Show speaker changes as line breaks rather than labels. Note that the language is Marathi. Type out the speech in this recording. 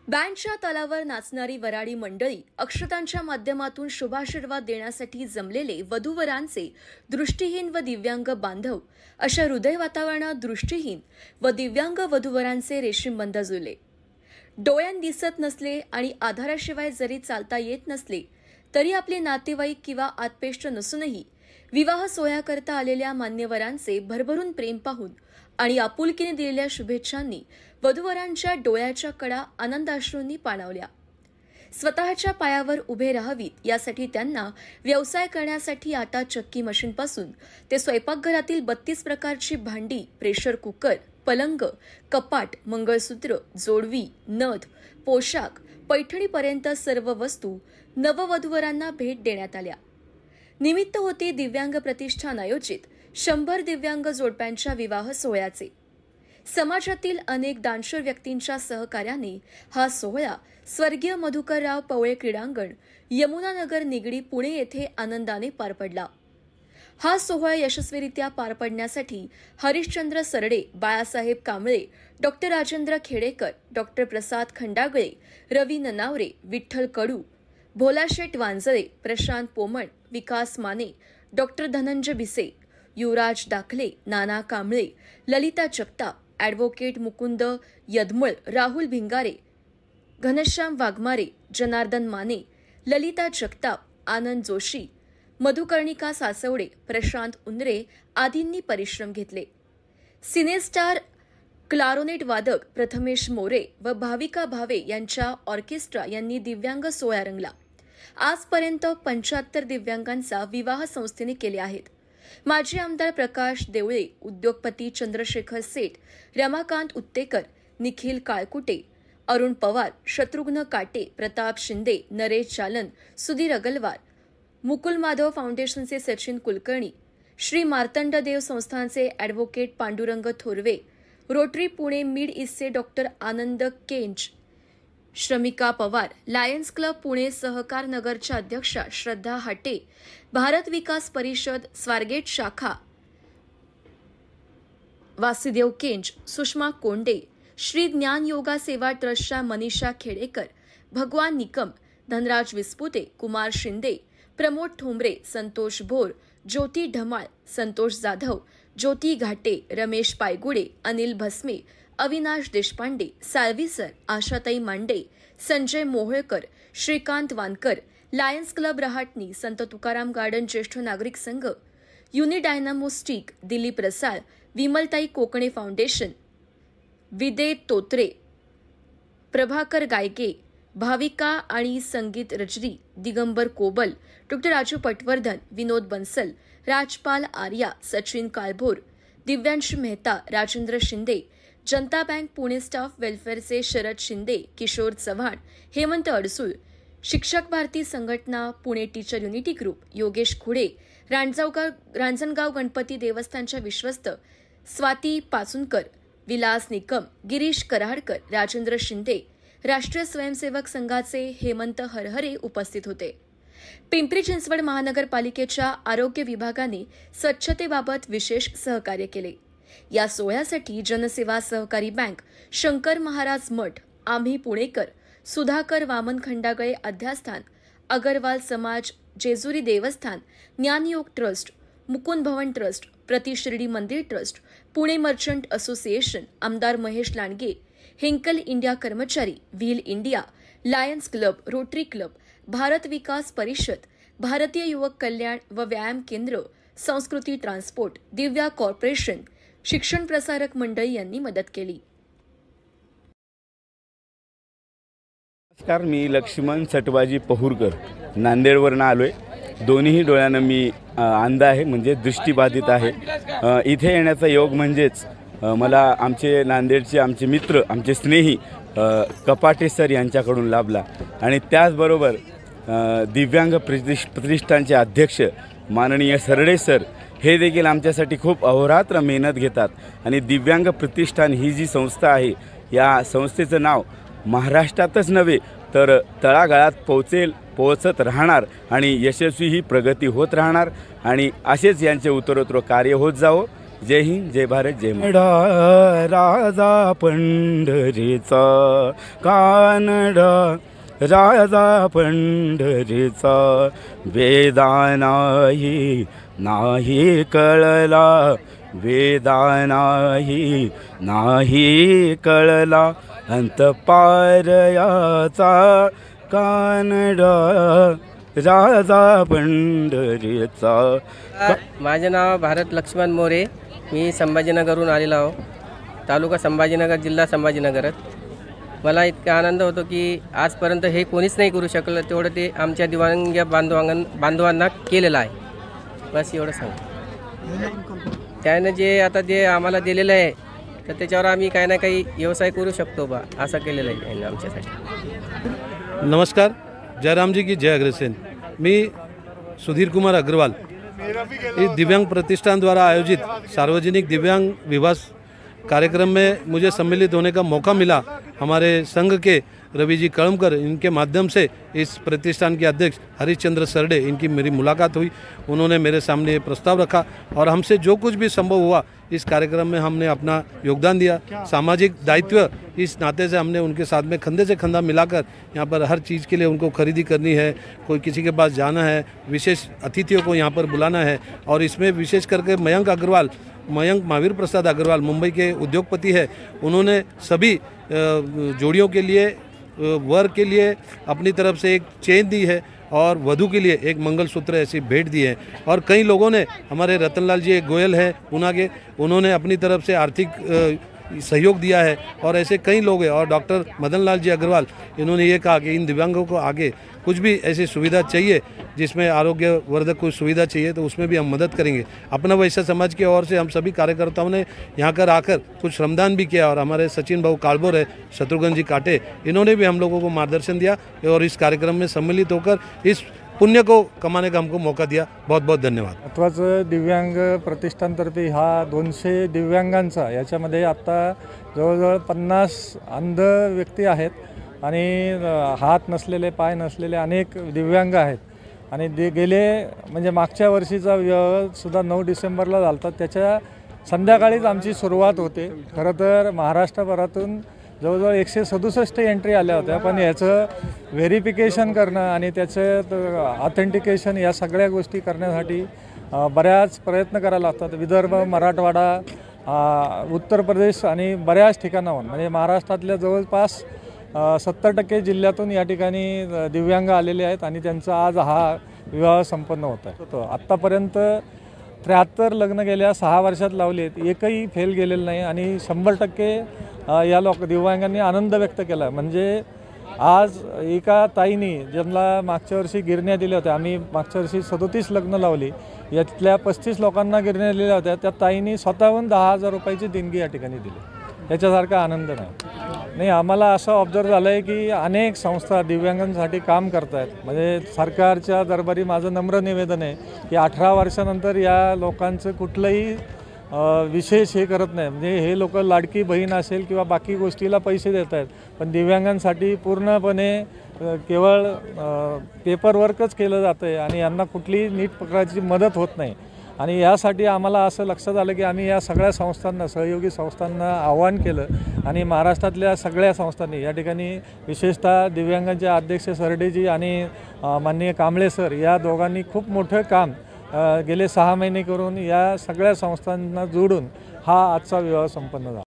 बँडच्या तालावर नाचणारी वराडी मंडळी अक्षतांच्या माध्यमातून शुभाशीर्वाद देण्यासाठी जमलेले वधूवरांचे दृष्टिहीन व दिव्यांग बांधव अशा हृदय वातावरणात दृष्टिहीन व दिव्यांग वधूवरांचे रेशीमबंध जुळले। डोळ्यान दिसत नसले आणि आधाराशिवाय जरी चालता येत नसले तरी आपले नातेवाईक किंवा आत्पेष्ट नसूनही विवाह सोहळ्याकरता आलेल्या मान्यवरांचे भरभरून प्रेम पाहून आणि आपुलकीने दिलेल्या शुभेच्छांनी वधूवरांच्या डोळ्याच्या कडा आनंदाश्रूंनी पाणावल्या। स्वतःच्या पायावर उभे राहावीत यासाठी त्यांना व्यवसाय करण्यासाठी आटा चक्की मशीनपासून ते स्वयंपाकघरातील 32 प्रकारची भांडी, प्रेशर कुकर, पलंग, कपाट, मंगळसूत्र, जोडवी, नथ, पोशाख, पैठणीपर्यंत सर्व वस्तू नववधूवरांना भेट देण्यात आल्या। निमित्त होते दिव्यांग प्रतिष्ठान आयोजित 100 दिव्यांग जोडप्यांच्या विवाह सोहळ्याचे। समाजातील अनेक दानशूर व्यक्तींच्या सहकार्याने हा सोहळा स्वर्गीय मधुकरराव पवळे क्रीडांगण, यमुनानगर, निगडी, पुणे येथे आनंदाने पार पडला। हा सोहळा यशस्वीरित्या पार पडण्यासाठी हरिश्चंद्र सरडे, बाळासाहेब कांबळे, डॉक्टर राजेंद्र खेडेकर, डॉक्टर प्रसाद खंडागळे, रवी ननावरे, विठ्ठल कडू, भोलाशेठ वांजळे, प्रशांत पोमण, विकास माने, डॉक्टर धनंजय भिसे, युवराज दाखले, नाना कांबळे, ललिता जगताप, ॲडव्होकेट मुकुंद यदमळ, राहुल भिंगारे, घनश्याम वाघमारे, जनार्दन माने, ललिता जगताप, आनंद जोशी, मधुकर्णिका सासवडे, प्रशांत उंदरे आदींनी परिश्रम घेतले। सिनेस्टार क्लारोनेट वादक प्रथमेश मोरे व भाविका भावे यांच्या ऑर्केस्ट्रा यांनी दिव्यांग सोहळा रंगला। आजपर्यंत 75 दिव्यांगांचा विवाह संस्थेने केले आहेत। माजी आमदार प्रकाश देवळे, उद्योगपती चंद्रशेखर सेठ, रमाकांत उत्तेकर, निखिल काळकुटे, अरुण पवार, शत्रुघ्न काटे, प्रताप शिंदे, नरेश जालन, सुधीर अगलवार, मुकुल माधव फाउंडेशनचे सचिन कुलकर्णी, श्री मार्तंड देव संस्थानचे advocate Pandurang Thorve, Rotary Pune mid ईस्टचे doctor Anand Kenj, Shramika Pawar, Lions club Pune Sahakar नगरच्या अध्यक्षा श्रद्धा हाटे, भारत विकास परिषद स्वारगेट शाखा वासुदेव केंज, सुषमा कोंडे, श्री ज्ञान योगा सेवा ट्रस्टच्या मनीषा खेडेकर, भगवान निकम, धनराज विस्पुते, कुमार शिंदे, प्रमोद ठोंबरे, संतोष भोर, ज्योती ढमाळ, संतोष जाधव, ज्योती घाटे, रमेश पायगुडे, अनिल भस्मे, अविनाश देशपांडे, साळवीसर, आशाताई मांडे, संजय मोहोळकर, श्रीकांत वानकर, लायन्स क्लब रहाटणी, संत तुकाराम गार्डन ज्येष्ठ नागरिक संघ, युनिडायनामो स्टिक, दिलीप रसाळ, विमलताई कोकणे फाउंडेशन, विदे तोत्रे, प्रभाकर गायके, भाविका आणि Sangeet Rajari, Digambar Kobal, doctor Raju Patwardhan, Vinod Bansal, Rajpal Arya, Sachin Kalbhor, Divyansh Mehta, Rajendra Shinde, Janata bank Pune staff वेलफेअरचे Sharad Shinde, Kishor Chavan, Hemant Adsul, Shikshak Bharati Sanghatana Pune teacher unity group, Yogesh Khude, Ranjangaon Ganpati देवस्थानच्या विश्वस्त स्वाती पाचुनकर, विलास निकम, गिरीश कराडकर, राजेंद्र शिंदे, राष्ट्रीय स्वयंसेवक संघाचे हेमंत हरहरे उपस्थित होते। पिंपरी चिंचवड महानगरपालिकेच्या आरोग्य विभागाने स्वच्छतेबाबत विशेष सहकार्य केले। या सोहळ्यासाठी जनसेवा सहकारी बँक, शंकर महाराज मठ, आम्ही पुणेकर, Sudhakar Vaman Khandagale अध्यास्थान, Agarwal Samaj, Jejuri Devasthan, Dnyanyog trust, Mukund Bhavan trust, Prati Shirdi Mandir trust, Pune merchant association, आमदार महेश लांडगे, हेंकल इंडिया कर्मचारी, wheel India, Lions club, Rotary club, Bharat Vikas Parishad, Bharatiya युवक कल्याण व व्यायाम केंद्र, संस्कृती ट्रान्सपोर्ट, दिव्या कॉर्पोरेशन, शिक्षण प्रसारक मंडळी यांनी मदत केली।
नमस्कार, मी लक्ष्मण सटवाजी पहुरकर नांदेडवरून आलोय। दोन्ही डोळ्यांना मी अंध आहे, म्हणजे दृष्टिबाधित आहे। इथे येण्याचा योग म्हणजेच मला आमचे नांदेडचे आमचे मित्र, आमचे स्नेही कपाटे सर यांच्याकडून लाभला आणि त्याचबरोबर दिव्यांग प्रतिष्ठानचे अध्यक्ष माननीय सरडे सर हे देखील आमच्यासाठी खूप अहोरात्र मेहनत घेतात आणि दिव्यांग प्रतिष्ठान ही जी संस्था आहे, या संस्थेचं नाव महाराष्ट्रातच नव्हे तर तळागाळात पोहोचत राहणार आणि यशस्वी ही प्रगती होत राहणार आणि असेच यांचे उत्तरोत्तर कार्य होत जावो जय हिंद, जय भारत, जय महाराष्ट्र. राजा पंढरीचा कानडा, राजा पंढरीचा वेदा नाही कळला, वेदा नाही कळला, अंतपारयाचा कानडा, राजा पंढरीचा.
माझे नाव भारत लक्ष्मण मोरे. मी संभाजीनगरहून आलेलो आहो. तालुका संभाजीनगर, जिल्हा संभाजीनगरच. मला इतका आनंद होतो की आजपर्यंत हे कोणीच नाही करू शकलं, तेवढं ते आमच्या दिव्यांग बांधवांना केलेलं आहे. बस एवढं सांग. त्यानं जे आता जे आम्हाला दिलेलं आहे तर त्याच्यावर आम्ही काही ना काही व्यवसाय करू शकतो बा, असं केलेलं आहे यांनी आमच्यासाठी.
नमस्कार. जयराम जी की जय अग्रसेन. मी सुधीर कुमार अग्रवाल. इस दिव्यांग प्रतिष्ठान द्वारा आयोजित सार्वजनिक दिव्यांग विवाह कार्यक्रम में मुझे सम्मिलित होने का मौका मिला. हमारे संघ के रवि जी कळमकर, इनके माध्यम से इस प्रतिष्ठान के अध्यक्ष हरिश्चंद्र सरडे, इनकी मेरी मुलाकात हुई. उन्होंने मेरे सामने ये प्रस्ताव रखा और हमसे जो कुछ भी संभव हुआ इस कार्यक्रम में हमने अपना योगदान दिया. सामाजिक दायित्व इस नाते से हमने उनके साथ में कंधे से कंधा मिलाकर यहाँ पर हर चीज़ के लिए उनको खरीदी करनी है, कोई किसी के पास जाना है, विशेष अतिथियों को यहाँ पर बुलाना है. और इसमें विशेष करके मयंक महावीर प्रसाद अग्रवाल मुंबई के उद्योगपति है. उन्होंने सभी जोड़ियों के लिए, वर के लिए अपनी तरफ से एक चेन दी है और वधू के लिए एक मंगलसूत्र ऐसी भेंट दी है. और कई लोगों ने, हमारे रतनलाल जी एक गोयल है पूना के, उन्होंने अपनी तरफ से आर्थिक सहयोग दिया है. और ऐसे कई लोग हैं. और डॉक्टर मदन लाल जी अग्रवाल, इन्होंने ये कहा कि इन दिव्यांगों को आगे कुछ भी ऐसी सुविधा चाहिए जिसमें आरोग्यवर्धक कोई सुविधा चाहिए तो उसमें भी हम मदद करेंगे. अपना वैश्य समाज की ओर से हम सभी कार्यकर्ताओं ने यहाँ कर आकर कुछ श्रमदान भी किया. और हमारे सचिन भाऊ कालबोर है, शत्रुघ्न जी काटे, इन्होंने भी हम लोगों को मार्गदर्शन दिया और इस कार्यक्रम में सम्मिलित होकर इस पुण्य को कमाने का हमको मौका दिया. बहुत बहुत धन्यवाद.
महत्त्वाचं दिव्यांग प्रतिष्ठानतर्फे हा 200 दिव्यांगांचा, याच्यामध्ये आत्ता जवळजवळ 50 अंध व्यक्ती आहेत आणि हात नसलेले, पाय नसलेले अनेक दिव्यांग आहेत. आणि गेले म्हणजे मागच्या वर्षीचा विवाहसुद्धा 9 डिसेंबरला झाला होता. त्याच्या संध्याकाळीच आमची सुरुवात होते. खरं तर महाराष्ट्रभरातून जवळजवळ 167 एंट्री आल्या होत्या, पण याचं व्हेरिफिकेशन करणं आणि त्याचं ऑथेंटिकेशन या सगळ्या गोष्टी करण्यासाठी बऱ्याच प्रयत्न करायला लागतात. विदर्भ, मराठवाडा, उत्तर प्रदेश आणि बऱ्याच ठिकाणाहून, म्हणजे महाराष्ट्रातल्या जवळपास 70% जिल्ह्यातून या ठिकाणी दिव्यांग आलेले आहेत आणि त्यांचा आज हा विवाह संपन्न होत आहे. आत्तापर्यंत 73 लग्न गेल्या 6 वर्षात लावले आहेत, एकही फेल गेलेलं नाही. आणि 100% या दिव्यांगांनी आनंद व्यक्त केला. म्हणजे आज एका ताईनी, ज्यांना मागच्या वर्षी गिरण्या दिल्या होत्या, आम्ही मागच्या वर्षी 37 लग्न लावली, यातल्या 35 लोकांना गिरण्या दिल्या होत्या, त्या ताईनी स्वतःहून 10,000 रुपयाची देणगी या ठिकाणी दिली. याच्यासारखा आनंद नाही. आम्हाला असं ऑब्झर्व झालं आहे की अनेक संस्था दिव्यांगांसाठी काम करत आहेत. म्हणजे सरकारच्या दरबारी माझं नम्र निवेदन आहे की 18 वर्षानंतर या लोकांचं कुठलंही विशेष हे करत नाही. म्हणजे हे लोक लाडकी बहीण असेल किंवा बाकी गोष्टीला पैसे देत आहेत, पण दिव्यांगांसाठी पूर्णपणे केवळ पेपरवर्कच केलं जातं आहे आणि यांना कुठलीही नीट प्रकारची मदत होत नाही. आणि यासाठी आम्हाला असं लक्षात आलं की आम्ही या सगळ्या संस्थांना, सहयोगी संस्थांना आवाहन केलं आणि महाराष्ट्रातल्या सगळ्या संस्थांनी या ठिकाणी, विशेषतः दिव्यांगांचे अध्यक्ष सरडेजी आणि माननीय कांबळे सर, या दोघांनी खूप मोठं काम गेले 6 महिने करून या सगळ्या संस्थांना जोडून हा आजचा विवाह संपन्न झाला.